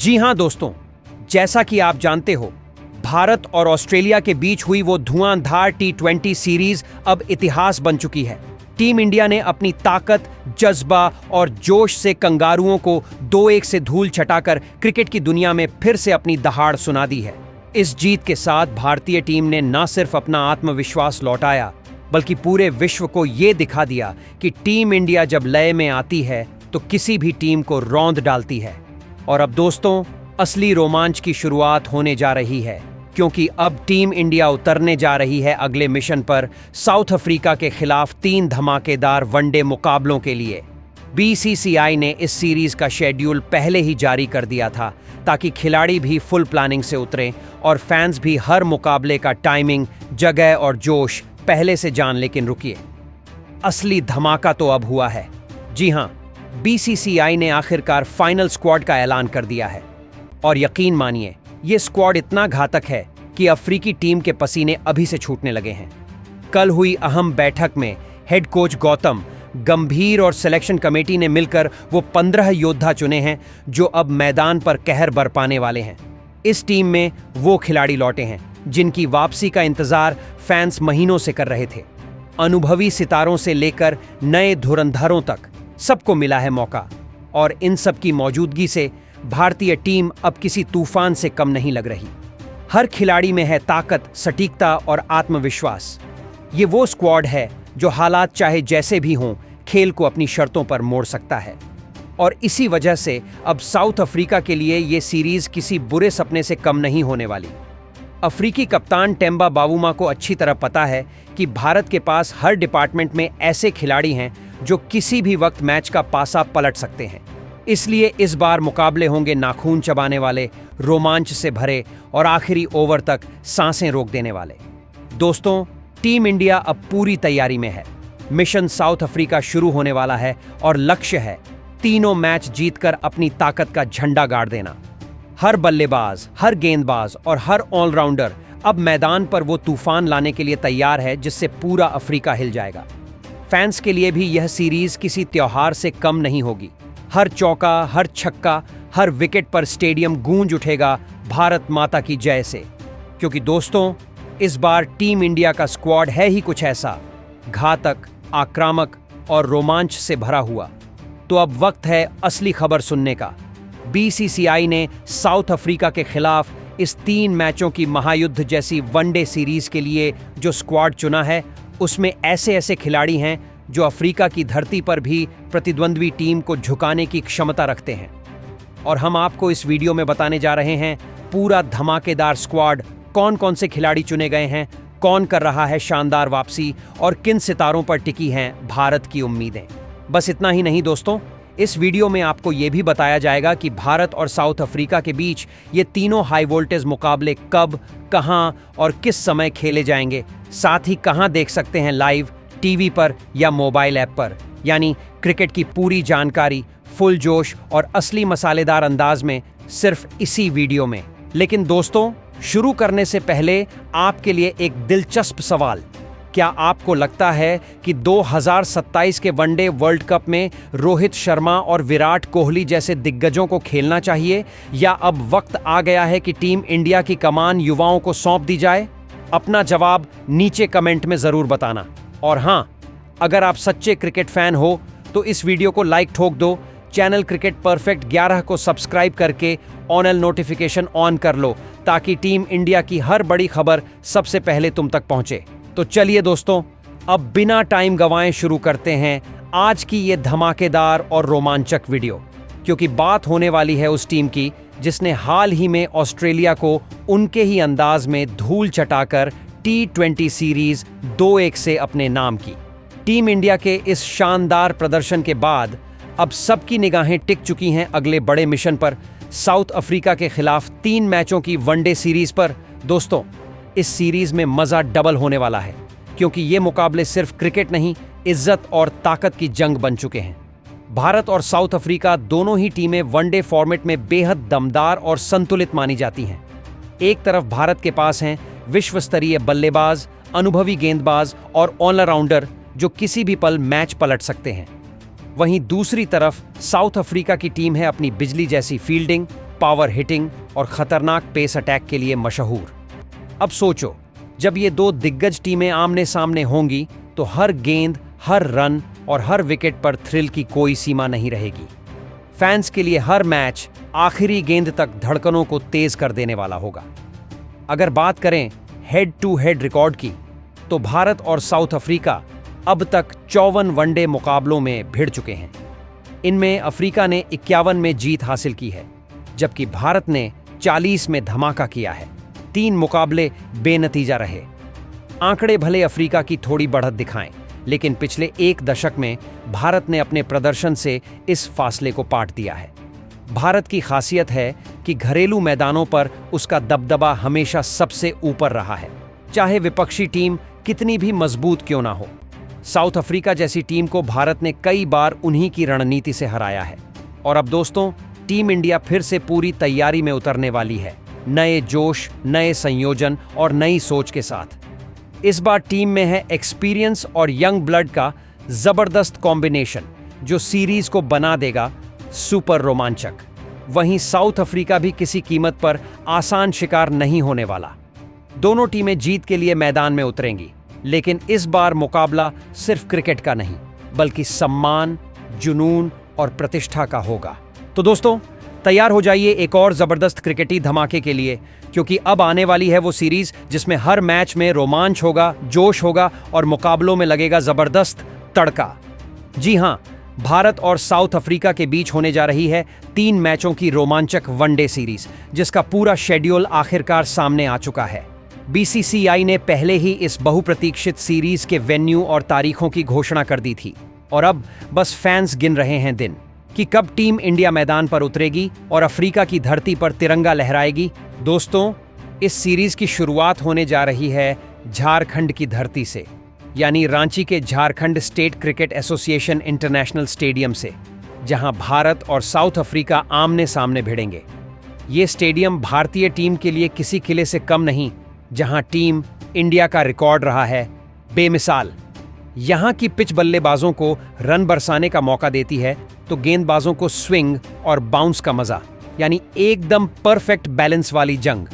जी हां दोस्तों, जैसा कि आप जानते हो, भारत और ऑस्ट्रेलिया के बीच हुई वो धुआंधार T20 सीरीज अब इतिहास बन चुकी है। टीम इंडिया ने अपनी ताकत, जज्बा और जोश से कंगारुओं को 2-1 से धूल चटाकर क्रिकेट की दुनिया में फिर से अपनी दहाड़ सुना दी है। इस जीत के साथ भारतीय टीम ने न सिर्फ अपना आत्मविश्वास लौटाया, बल्कि पूरे विश्व को ये दिखा दिया कि टीम इंडिया जब लय में आती है तो किसी भी टीम को रौंद डालती है। और अब दोस्तों, असली रोमांच की शुरुआत होने जा रही है, क्योंकि अब टीम इंडिया उतरने जा रही है अगले मिशन पर साउथ अफ्रीका के खिलाफ 3 धमाकेदार वनडे मुकाबलों के लिए। बीसीसीआई ने इस सीरीज का शेड्यूल पहले ही जारी कर दिया था, ताकि खिलाड़ी भी फुल प्लानिंग से उतरें और फैंस भी हर मुकाबले का टाइमिंग, जगह और जोश पहले से जान। लेकिन रुकिए, असली धमाका तो अब हुआ है। जी हां, बीसीसीआई ने आखिरकार फाइनल स्क्वाड का ऐलान कर दिया है। और यकीन मानिए, ये स्क्वाड इतना घातक है कि अफ्रीकी टीम के पसीने अभी से छूटने लगे हैं। कल हुई अहम बैठक में हेड कोच गौतम गंभीर और सिलेक्शन कमेटी ने मिलकर वो 15 योद्धा चुने हैं जो अब मैदान पर कहर बरपाने वाले हैं। इस टीम में वो खिलाड़ी लौटे हैं जिनकी वापसी का इंतजार फैंस महीनों से कर रहे थे। अनुभवी सितारों से लेकर नए धुरंधरों तक सबको मिला है मौका, और इन सब की मौजूदगी से भारतीय टीम अब किसी तूफान से कम नहीं लग रही। हर खिलाड़ी में है ताकत, सटीकता और आत्मविश्वास। ये वो स्क्वाड है जो हालात चाहे जैसे भी हों, खेल को अपनी शर्तों पर मोड़ सकता है। और इसी वजह से अब साउथ अफ्रीका के लिए ये सीरीज किसी बुरे सपने से कम नहीं होने वाली। अफ्रीकी कप्तान टेम्बा बावूमा को अच्छी तरह पता है कि भारत के पास हर डिपार्टमेंट में ऐसे खिलाड़ी हैं जो किसी भी वक्त मैच का पासा पलट सकते हैं। इसलिए इस बार मुकाबले होंगे नाखून चबाने वाले, रोमांच से भरे और आखिरी ओवर तक सांसें रोक देने वाले। दोस्तों, टीम इंडिया अब पूरी तैयारी में है। मिशन साउथ अफ्रीका शुरू होने वाला है और लक्ष्य है तीनों मैच जीतकर अपनी ताकत का झंडा गाड़ देना। हर बल्लेबाज, हर गेंदबाज और हर ऑलराउंडर अब मैदान पर वो तूफान लाने के लिए तैयार है जिससे पूरा अफ्रीका हिल जाएगा। फैंस के लिए भी यह सीरीज किसी त्योहार से कम नहीं होगी। हर चौका, हर छक्का, हर विकेट पर स्टेडियम गूंज उठेगा भारत माता की जय से। क्योंकि दोस्तों, इस बार टीम इंडिया का स्क्वाड है ही कुछ ऐसा, घातक, आक्रामक और रोमांच से भरा हुआ। तो अब वक्त है असली खबर सुनने का। बीसीसीआई ने साउथ अफ्रीका के खिलाफ इस 3 मैचों की महायुद्ध जैसी वनडे सीरीज के लिए जो स्क्वाड चुना है, उसमें ऐसे ऐसे खिलाड़ी हैं जो अफ्रीका की धरती पर भी प्रतिद्वंद्वी टीम को झुकाने की क्षमता रखते हैं। और हम आपको इस वीडियो में बताने जा रहे हैं पूरा धमाकेदार स्क्वाड, कौन कौन से खिलाड़ी चुने गए हैं, कौन कर रहा है शानदार वापसी और किन सितारों पर टिकी हैं भारत की उम्मीदें। बस इतना ही नहीं दोस्तों, इस वीडियो में आपको ये भी बताया जाएगा कि भारत और साउथ अफ्रीका के बीच ये तीनों हाई वोल्टेज मुकाबले कब, कहां और किस समय खेले जाएंगे। साथ ही कहां देख सकते हैं लाइव, टीवी पर या मोबाइल ऐप पर। यानी क्रिकेट की पूरी जानकारी फुल जोश और असली मसालेदार अंदाज में सिर्फ इसी वीडियो में। लेकिन दोस्तों, शुरू करने से पहले आपके लिए एक दिलचस्प सवाल। क्या आपको लगता है कि 2027 के वनडे वर्ल्ड कप में रोहित शर्मा और विराट कोहली जैसे दिग्गजों को खेलना चाहिए, या अब वक्त आ गया है कि टीम इंडिया की कमान युवाओं को सौंप दी जाए? अपना जवाब नीचे कमेंट में जरूर बताना। और हाँ, अगर आप सच्चे क्रिकेट फैन हो तो इस वीडियो को लाइक ठोक दो, चैनल क्रिकेट परफेक्ट 11 को सब्सक्राइब करके ऑनल नोटिफिकेशन ऑन कर लो, ताकि टीम इंडिया की हर बड़ी खबर सबसे पहले तुम तक पहुंचे। तो चलिए दोस्तों, अब बिना टाइम गंवाए शुरू करते हैं आज की ये धमाकेदार और रोमांचक वीडियो। क्योंकि बात होने वाली है उस टीम की जिसने हाल ही में ऑस्ट्रेलिया को उनके ही अंदाज में धूल चटाकर T20 सीरीज 2-1 से अपने नाम की। टीम इंडिया के इस शानदार प्रदर्शन के बाद अब सबकी निगाहें टिक चुकी हैं अगले बड़े मिशन पर, साउथ अफ्रीका के खिलाफ 3 मैचों की वनडे सीरीज पर। दोस्तों, इस सीरीज में मजा डबल होने वाला है, क्योंकि ये मुकाबले सिर्फ क्रिकेट नहीं, इज्जत और ताकत की जंग बन चुके हैं। भारत और साउथ अफ्रीका दोनों ही टीमें वनडे फॉर्मेट में बेहद दमदार और संतुलित मानी जाती हैं। एक तरफ भारत के पास हैं विश्व स्तरीय बल्लेबाज, अनुभवी गेंदबाज और ऑलराउंडर जो किसी भी पल मैच पलट सकते हैं। वहीं दूसरी तरफ साउथ अफ्रीका की टीम है अपनी बिजली जैसी फील्डिंग, पावर हिटिंग और खतरनाक पेस अटैक के लिए मशहूर। अब सोचो, जब ये दो दिग्गज टीमें आमने सामने होंगी तो हर गेंद, हर रन और हर विकेट पर थ्रिल की कोई सीमा नहीं रहेगी। फैंस के लिए हर मैच आखिरी गेंद तक धड़कनों को तेज कर देने वाला होगा। अगर बात करें हेड टू हेड रिकॉर्ड की, तो भारत और साउथ अफ्रीका अब तक 54 वनडे मुकाबलों में भिड़ चुके हैं। इनमें अफ्रीका ने 51 में जीत हासिल की है, जबकि भारत ने 40 में धमाका किया है। 3 मुकाबले बेनतीजा रहे। आंकड़े भले अफ्रीका की थोड़ी बढ़त दिखाएं, लेकिन पिछले 1 दशक में भारत ने अपने प्रदर्शन से इस फासले को पाट दिया है। भारत की खासियत है कि घरेलू मैदानों पर उसका दबदबा हमेशा सबसे ऊपर रहा है, चाहे विपक्षी टीम कितनी भी मजबूत क्यों ना हो। साउथ अफ्रीका जैसी टीम को भारत ने कई बार उन्हीं की रणनीति से हराया है। और अब दोस्तों, टीम इंडिया फिर से पूरी तैयारी में उतरने वाली है, नए जोश, नए संयोजन और नई सोच के साथ। इस बार टीम में है एक्सपीरियंस और यंग ब्लड का जबरदस्त कॉम्बिनेशन, जो सीरीज को बना देगा सुपर रोमांचक। वहीं साउथ अफ्रीका भी किसी कीमत पर आसान शिकार नहीं होने वाला। दोनों टीमें जीत के लिए मैदान में उतरेंगी, लेकिन इस बार मुकाबला सिर्फ क्रिकेट का नहीं, बल्कि सम्मान, जुनून और प्रतिष्ठा का होगा। तो दोस्तों, तैयार हो जाइए एक और जबरदस्त क्रिकेटी धमाके के लिए, क्योंकि अब आने वाली है वो सीरीज जिसमें हर मैच में रोमांच होगा, जोश होगा और मुकाबलों में लगेगा जबरदस्त तड़का। जी हां, भारत और साउथ अफ्रीका के बीच होने जा रही है 3 मैचों की रोमांचक वनडे सीरीज, जिसका पूरा शेड्यूल आखिरकार सामने आ चुका है। बीसीसीआई ने पहले ही इस बहुप्रतीक्षित सीरीज के वेन्यू और तारीखों की घोषणा कर दी थी, और अब बस फैंस गिन रहे हैं दिन कि कब टीम इंडिया मैदान पर उतरेगी और अफ्रीका की धरती पर तिरंगा लहराएगी। दोस्तों, इस सीरीज की शुरुआत होने जा रही है झारखंड की धरती से, यानी रांची के Jharkhand state cricket association international stadium से, जहां भारत और साउथ अफ्रीका आमने सामने भिड़ेंगे। ये स्टेडियम भारतीय टीम के लिए किसी किले से कम नहीं, जहां टीम इंडिया का रिकॉर्ड रहा है बेमिसाल। यहां की पिच बल्लेबाजों को रन बरसाने का मौका देती है, तो गेंदबाजों को स्विंग और बाउंस का मजा, यानी एकदम परफेक्ट बैलेंस वाली जंग।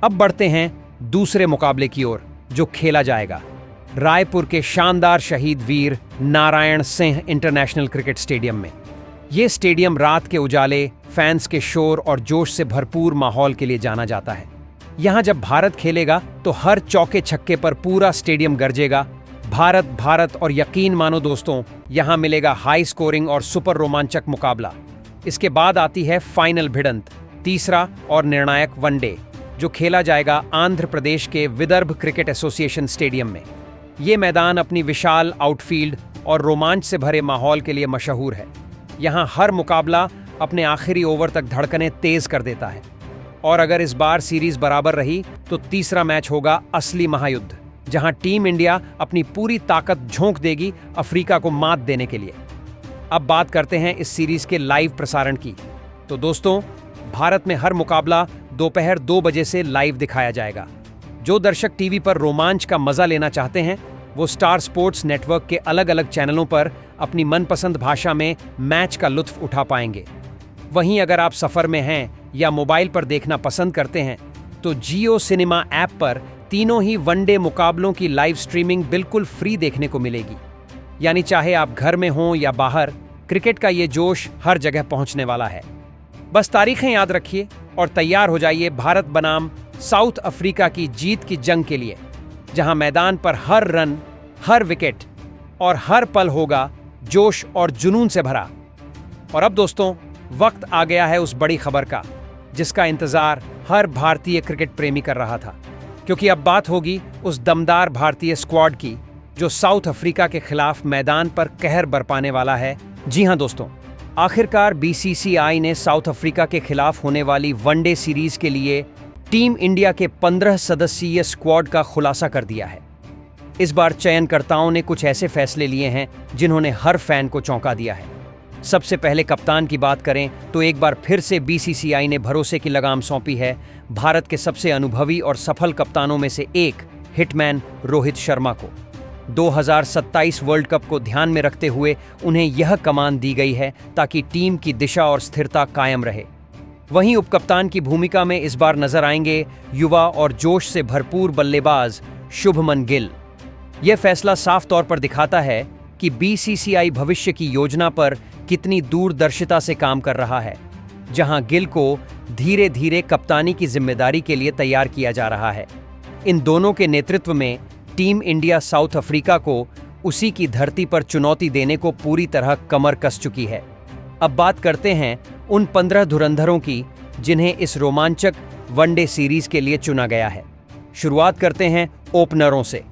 अब बढ़ते हैं दूसरे मुकाबले की ओर, जो खेला जाएगा रायपुर के शानदार Shaheed Veer Narayan Singh international cricket stadium में। यह स्टेडियम रात के उजाले, फैंस के शोर और जोश से भरपूर माहौल के लिए जाना जाता है। यहां जब भारत खेलेगा तो हर चौके छक्के पर पूरा स्टेडियम गरजेगा, भारत भारत, और यकीन मानो दोस्तों, यहां मिलेगा हाई स्कोरिंग और सुपर रोमांचक मुकाबला। इसके बाद आती है फाइनल भिड़ंत, तीसरा और निर्णायक वनडे, जो खेला जाएगा आंध्र प्रदेश के विदर्भ क्रिकेट एसोसिएशन स्टेडियम में। ये मैदान अपनी विशाल आउटफील्ड और रोमांच से भरे माहौल के लिए मशहूर है। यहाँ हर मुकाबला अपने आखिरी ओवर तक धड़कनें तेज कर देता है। और अगर इस बार सीरीज बराबर रही तो तीसरा मैच होगा असली महायुद्ध, जहां टीम इंडिया अपनी पूरी ताकत झोंक देगी अफ्रीका को मात देने के लिए। अब बात करते हैं इस सीरीज के लाइव प्रसारण की। तो दोस्तों, भारत में हर मुकाबला दोपहर 2 बजे से लाइव दिखाया जाएगा। जो दर्शक टीवी पर रोमांच का मजा लेना चाहते हैं, वो स्टार स्पोर्ट्स नेटवर्क के अलग अलग चैनलों पर अपनी मनपसंद भाषा में मैच का लुत्फ उठा पाएंगे। वहीं अगर आप सफर में हैं या मोबाइल पर देखना पसंद करते हैं, तो जियो सिनेमा ऐप पर तीनों ही वनडे मुकाबलों की लाइव स्ट्रीमिंग बिल्कुल फ्री देखने को मिलेगी। यानी चाहे आप घर में हों या बाहर, क्रिकेट का ये जोश हर जगह पहुंचने वाला है। बस तारीखें याद रखिए और तैयार हो जाइए भारत बनाम साउथ अफ्रीका की जीत की जंग के लिए, जहां मैदान पर हर रन, हर विकेट और हर पल होगा जोश और जुनून से भरा। और अब दोस्तों, वक्त आ गया है उस बड़ी खबर का, जिसका इंतजार हर भारतीय क्रिकेट प्रेमी कर रहा था, क्योंकि अब बात होगी उस दमदार भारतीय स्क्वाड की, जो साउथ अफ्रीका के खिलाफ मैदान पर कहर बरपाने वाला है। जी हां दोस्तों, आखिरकार बीसीसीआई ने साउथ अफ्रीका के खिलाफ होने वाली वनडे सीरीज के लिए टीम इंडिया के 15 सदस्यीय स्क्वाड का खुलासा कर दिया है। इस बार चयनकर्ताओं ने कुछ ऐसे फैसले लिए हैं जिन्होंने हर फैन को चौंका दिया है। सबसे पहले कप्तान की बात करें तो एक बार फिर से बीसीसीआई ने भरोसे की लगाम सौंपी है भारत के सबसे अनुभवी और सफल कप्तानों में से एक हिटमैन रोहित शर्मा को। 2027 वर्ल्ड कप को ध्यान में रखते हुए उन्हें यह कमान दी गई है ताकि टीम की दिशा और स्थिरता कायम रहे। वहीं उपकप्तान की भूमिका में इस बार नजर आएंगे युवा और जोश से भरपूर बल्लेबाज शुभमन गिल। यह फैसला साफ तौर पर दिखाता है कि बीसीसीआई भविष्य की योजना पर कितनी दूरदर्शिता से काम कर रहा है, जहां गिल को धीरे धीरे कप्तानी की जिम्मेदारी के लिए तैयार किया जा रहा है। इन दोनों के नेतृत्व में टीम इंडिया साउथ अफ्रीका को उसी की धरती पर चुनौती देने को पूरी तरह कमर कस चुकी है। अब बात करते हैं उन 15 धुरंधरों की जिन्हें इस रोमांचक वनडे सीरीज के लिए चुना गया है। शुरुआत करते हैं ओपनरों से।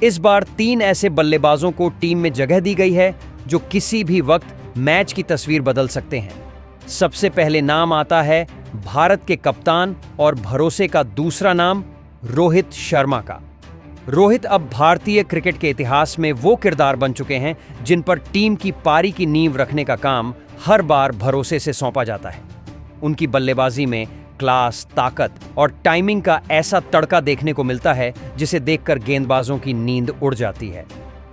इस बार 3 ऐसे बल्लेबाजों को टीम में जगह दी गई है जो किसी भी वक्त मैच की तस्वीर बदल सकते हैं। सबसे पहले नाम आता है भारत के कप्तान और भरोसे का दूसरा नाम रोहित शर्मा का। रोहित अब भारतीय क्रिकेट के इतिहास में वो किरदार बन चुके हैं जिन पर टीम की पारी की नींव रखने का काम हर बार भरोसे से सौंपा जाता है। उनकी बल्लेबाजी में क्लास, ताकत और टाइमिंग का ऐसा तड़का देखने को मिलता है जिसे देखकर गेंदबाजों की नींद उड़ जाती है।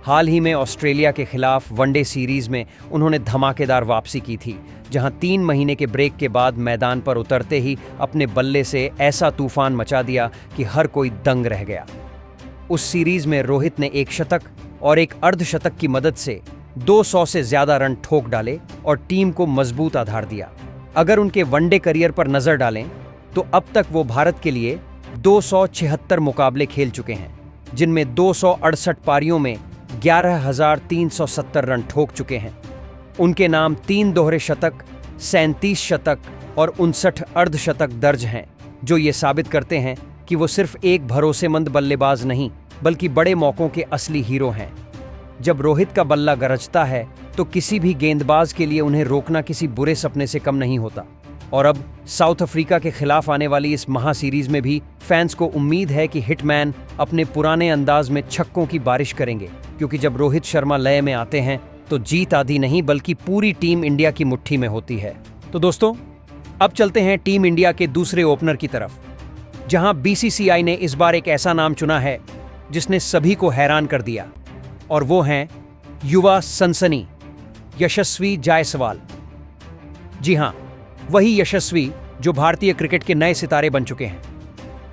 हाल ही में ऑस्ट्रेलिया के खिलाफ वनडे सीरीज में उन्होंने धमाकेदार वापसी की थी, जहां 3 महीने के ब्रेक के बाद मैदान पर उतरते ही अपने बल्ले से ऐसा तूफान मचा दिया कि हर कोई दंग रह गया। उस सीरीज में रोहित ने 1 शतक और 1 अर्धशतक की मदद से 200 से ज्यादा रन ठोक डाले और टीम को मजबूत आधार दिया। अगर उनके वनडे करियर पर नजर डालें तो अब तक वो भारत के लिए 276 मुकाबले खेल चुके हैं, जिनमें 268 पारियों में 11,370 रन ठोक चुके हैं। उनके नाम 3 दोहरे शतक, 37 शतक और 59 अर्धशतक दर्ज हैं, जो ये साबित करते हैं कि वो सिर्फ एक भरोसेमंद बल्लेबाज नहीं बल्कि बड़े मौकों के असली हीरो हैं। जब रोहित का बल्ला गरजता है तो किसी भी गेंदबाज के लिए उन्हें रोकना किसी बुरे सपने से कम नहीं होता। और अब साउथ अफ्रीका के खिलाफ आने वाली इस महासीरीज में भी फैंस को उम्मीद है कि हिटमैन अपने पुराने अंदाज में छक्कों की बारिश करेंगे, क्योंकि जब रोहित शर्मा लय में आते हैं तो जीत आधी नहीं बल्कि पूरी टीम इंडिया की मुट्ठी में होती है। तो दोस्तों, अब चलते हैं टीम इंडिया के दूसरे ओपनर की तरफ, जहां बीसीसीआई ने इस बार एक ऐसा नाम चुना है जिसने सभी को हैरान कर दिया, और वो हैं युवा सनसनी यशस्वी जायसवाल। जी हां, वही यशस्वी जो भारतीय क्रिकेट के नए सितारे बन चुके हैं।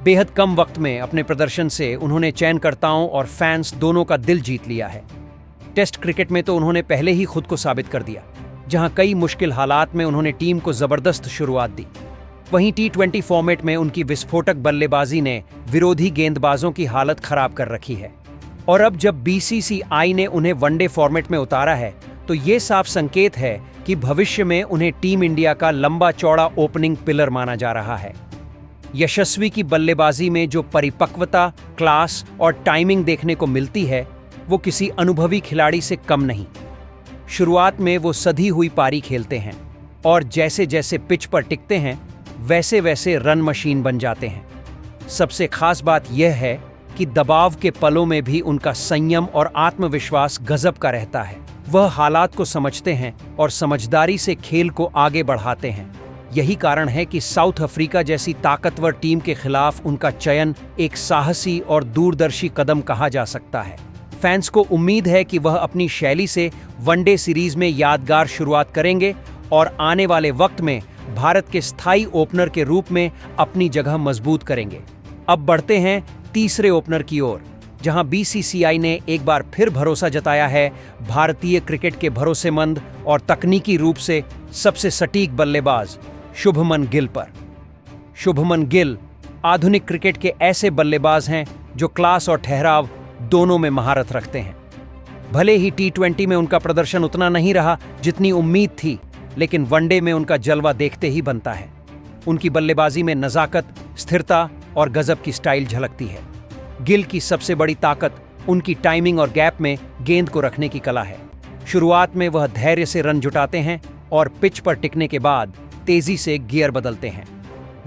बेहद कम वक्त में अपने प्रदर्शन से उन्होंने चयनकर्ताओं और फैंस दोनों का दिल जीत लिया है। टेस्ट क्रिकेट में तो उन्होंने पहले ही खुद को साबित कर दिया, जहां कई मुश्किल हालात में उन्होंने टीम को जबरदस्त शुरुआत दी। वहीं T20 फॉर्मेट में उनकी विस्फोटक बल्लेबाजी ने विरोधी गेंदबाजों की हालत खराब कर रखी है। और अब जब बीसीसीआई ने उन्हें वनडे फॉर्मेट में उतारा है तो ये साफ संकेत है कि भविष्य में उन्हें टीम इंडिया का लंबा चौड़ा ओपनिंग पिलर माना जा रहा है। यशस्वी की बल्लेबाजी में जो परिपक्वता, क्लास और टाइमिंग देखने को मिलती है वो किसी अनुभवी खिलाड़ी से कम नहीं। शुरुआत में वो सधी हुई पारी खेलते हैं और जैसे जैसे पिच पर टिकते हैं वैसे वैसे रन मशीन बन जाते हैं। सबसे खास बात यह है कि दबाव के पलों में भी उनका संयम और आत्मविश्वास गजब का रहता है। वह हालात को समझते हैं और समझदारी से खेल को आगे बढ़ाते हैं। यही कारण है कि साउथ अफ्रीका जैसी ताकतवर टीम के खिलाफ उनका चयन एक साहसी और दूरदर्शी कदम कहा जा सकता है। फैंस को उम्मीद है कि वह अपनी शैली से वनडे सीरीज में यादगार शुरुआत करेंगे और आने वाले वक्त में भारत के स्थायी ओपनर के रूप में अपनी जगह मजबूत करेंगे। अब बढ़ते हैं तीसरे ओपनर की ओर, जहां बीसीसीआई ने एक बार फिर भरोसा जताया है भारतीय क्रिकेट के भरोसेमंद और तकनीकी रूप से सबसे सटीक बल्लेबाज शुभमन गिल पर। शुभमन गिल आधुनिक क्रिकेट के ऐसे बल्लेबाज हैं जो क्लास और ठहराव दोनों में महारत रखते हैं। भले ही T20 में उनका प्रदर्शन उतना नहीं रहा जितनी उम्मीद थी, लेकिन वनडे में उनका जलवा देखते ही बनता है। उनकी बल्लेबाजी में नजाकत, स्थिरता और गजब की स्टाइल झलकती है। गिल की सबसे बड़ी ताकत उनकी टाइमिंग और गैप में गेंद को रखने की कला है। शुरुआत में वह धैर्य से रन जुटाते हैं और पिच पर टिकने के बाद तेजी से गियर बदलते हैं।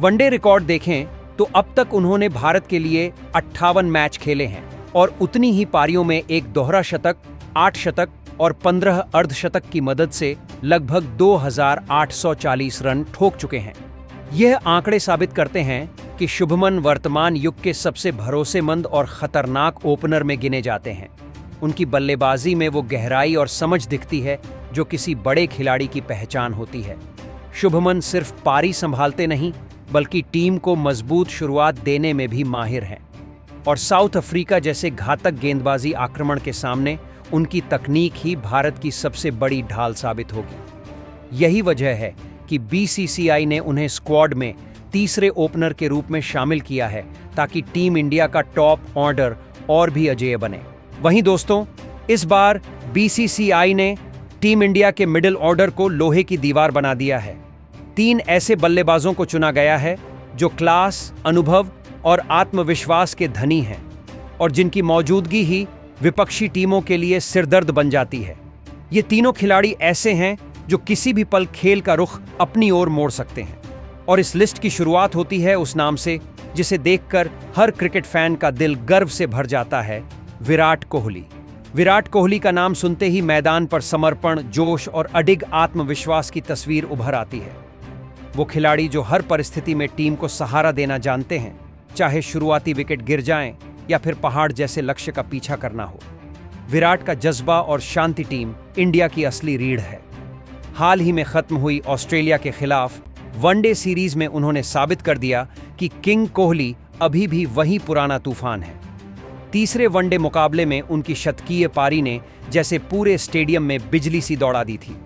वनडे रिकॉर्ड देखें तो अब तक उन्होंने भारत के लिए 58 मैच खेले हैं और उतनी ही पारियों में एक दोहरा शतक, 8 शतक और 15 अर्धशतक की मदद से लगभग 2,840 रन ठोक चुके हैं। यह आंकड़े साबित करते हैं कि शुभमन वर्तमान युग के सबसे भरोसेमंद और खतरनाक ओपनर में गिने जाते हैं। उनकी बल्लेबाजी में वो गहराई और समझ दिखती है जो किसी बड़े खिलाड़ी की पहचान होती है। शुभमन सिर्फ पारी संभालते नहीं बल्कि टीम को मजबूत शुरुआत देने में भी माहिर हैं। और साउथ अफ्रीका जैसे घातक गेंदबाजी आक्रमण के सामने उनकी तकनीक ही भारत की सबसे बड़ी ढाल साबित होगी। यही वजह है कि बीसीसीआई ने उन्हें स्क्वाड में तीसरे ओपनर के रूप में शामिल किया है ताकि टीम इंडिया का टॉप ऑर्डर और भी अजेय बने। वहीं दोस्तों, इस बार बीसीसीआई ने टीम इंडिया के मिडिल ऑर्डर को लोहे की दीवार बना दिया है। 3 ऐसे बल्लेबाजों को चुना गया है जो क्लास, अनुभव और आत्मविश्वास के धनी हैं और जिनकी मौजूदगी ही विपक्षी टीमों के लिए सिरदर्द बन जाती है। ये तीनों खिलाड़ी ऐसे हैं जो किसी भी पल खेल का रुख अपनी ओर मोड़ सकते हैं। और इस लिस्ट की शुरुआत होती है उस नाम से जिसे देखकर हर क्रिकेट फैन का दिल गर्व से भर जाता है, विराट कोहली। विराट कोहली का नाम सुनते ही मैदान पर समर्पण, जोश और अडिग आत्मविश्वास की तस्वीर उभर आती है। वो खिलाड़ी जो हर परिस्थिति में टीम को सहारा देना जानते हैं, चाहे शुरुआती विकेट गिर जाएं या फिर पहाड़ जैसे लक्ष्य का पीछा करना हो। विराट का जज्बा और शांति टीम इंडिया की असली रीढ़ है। हाल ही में खत्म हुई ऑस्ट्रेलिया के खिलाफ वनडे सीरीज में उन्होंने साबित कर दिया कि किंग कोहली अभी भी वही पुराना तूफान है। तीसरे वनडे मुकाबले में उनकी शतकीय पारी ने जैसे पूरे स्टेडियम में बिजली सी दौड़ा दी थी।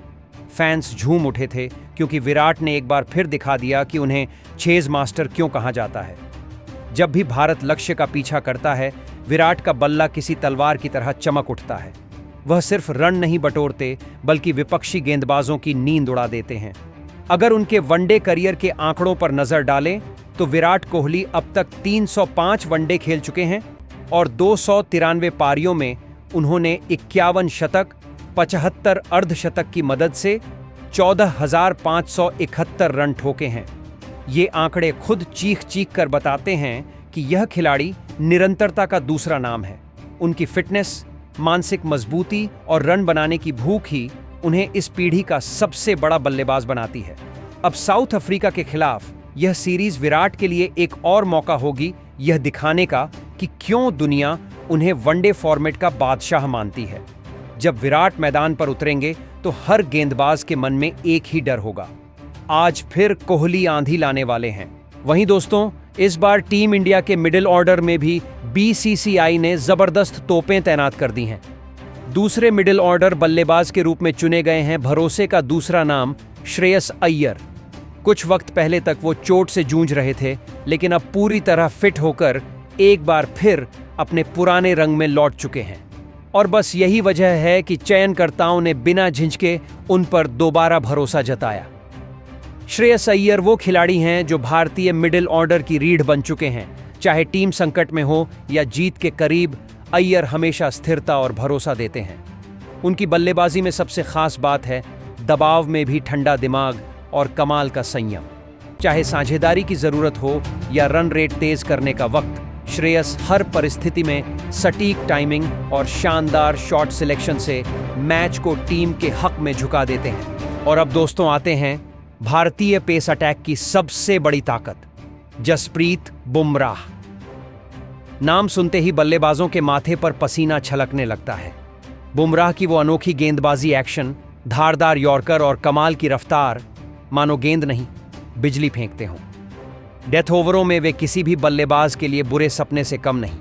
फैंस झूम उठे थे क्योंकि विराट ने एक बार फिर दिखा दिया कि उन्हें चेज मास्टर क्यों कहा जाता है। जब भी भारत लक्ष्य का पीछा करता है, विराट का बल्ला किसी तलवार की तरह चमक उठता है। वह सिर्फ रन नहीं बटोरते बल्कि विपक्षी गेंदबाजों की नींद उड़ा देते हैं। अगर उनके वनडे करियर के आंकड़ों पर नजर डालें तो विराट कोहली अब तक 305 वनडे खेल चुके हैं और 293 पारियों में उन्होंने 51 शतक, 75 अर्धशतक की मदद से 14,571 रन ठोके हैं। ये आंकड़े खुद चीख कर बताते हैं कि यह खिलाड़ी निरंतरता का दूसरा नाम है। उनकी फिटनेस, मानसिक मजबूती और रन बनाने की भूख ही उन्हें इस पीढ़ी का सबसे बड़ा बल्लेबाज बनाती है। अब साउथ अफ्रीका के खिलाफ यह सीरीज विराट के लिए एक और मौका होगी यह दिखाने का कि क्यों दुनिया उन्हें वनडे फॉर्मेट का बादशाह मानती है। जब विराट मैदान पर उतरेंगे तो हर गेंदबाज के मन में एक ही डर होगा, आज फिर कोहली आंधी लाने वाले हैं। वहीं दोस्तों, इस बार टीम इंडिया के मिडिल ऑर्डर में भी बीसीसीआई ने जबरदस्त तोपें तैनात कर दी हैं। दूसरे मिडिल ऑर्डर बल्लेबाज के रूप में चुने गए हैं भरोसे का दूसरा नाम श्रेयस अय्यर। कुछ वक्त पहले तक वो चोट से जूझ रहे थे, लेकिन अब पूरी तरह फिट होकर एक बार फिर अपने पुराने रंग में लौट चुके हैं। और बस यही वजह है कि चयनकर्ताओं ने बिना झिझके उन पर दोबारा भरोसा जताया। श्रेयस अय्यर वो खिलाड़ी हैं जो भारतीय मिडिल ऑर्डर की रीढ़ बन चुके हैं। चाहे टीम संकट में हो या जीत के करीब, अय्यर हमेशा स्थिरता और भरोसा देते हैं। उनकी बल्लेबाजी में सबसे खास बात है दबाव में भी ठंडा दिमाग और कमाल का संयम। चाहे साझेदारी की जरूरत हो या रन रेट तेज करने का वक्त, श्रेयस हर परिस्थिति में सटीक टाइमिंग और शानदार शॉट सिलेक्शन से मैच को टीम के हक में झुका देते हैं। और अब दोस्तों आते हैं भारतीय पेस अटैक की सबसे बड़ी ताकत, जसप्रीत बुमराह। नाम सुनते ही बल्लेबाजों के माथे पर पसीना छलकने लगता है। बुमराह की वो अनोखी गेंदबाजी एक्शन, धारदार यॉर्कर और कमाल की रफ्तार, मानो गेंद नहीं बिजली फेंकते हों। डेथ ओवरों में वे किसी भी बल्लेबाज के लिए बुरे सपने से कम नहीं।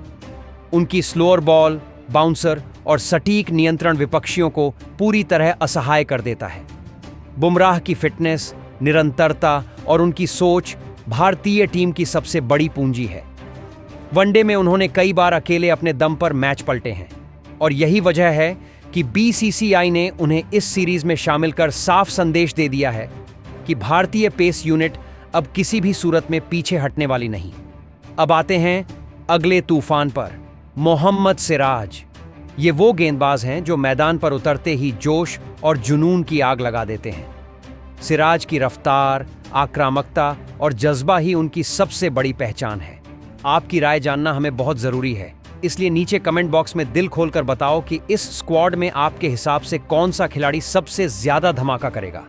उनकी स्लोअर बॉल, बाउंसर और सटीक नियंत्रण विपक्षियों को पूरी तरह असहाय कर देता है। बुमराह की फिटनेस, निरंतरता और उनकी सोच भारतीय टीम की सबसे बड़ी पूंजी है। वनडे में उन्होंने कई बार अकेले अपने दम पर मैच पलटे हैं और यही वजह है कि बीसीसीआई ने उन्हें इस सीरीज में शामिल कर साफ संदेश दे दिया है कि भारतीय पेस यूनिट अब किसी भी सूरत में पीछे हटने वाली नहीं। अब आते हैं अगले तूफान पर, मोहम्मद सिराज। ये वो गेंदबाज हैं जो मैदान पर उतरते ही जोश और जुनून की आग लगा देते हैं। सिराज की रफ्तार, आक्रामकता और जज्बा ही उनकी सबसे बड़ी पहचान है। आपकी राय जानना हमें बहुत ज़रूरी है, इसलिए नीचे कमेंट बॉक्स में दिल खोलकर बताओ कि इस स्क्वाड में आपके हिसाब से कौन सा खिलाड़ी सबसे ज़्यादा धमाका करेगा।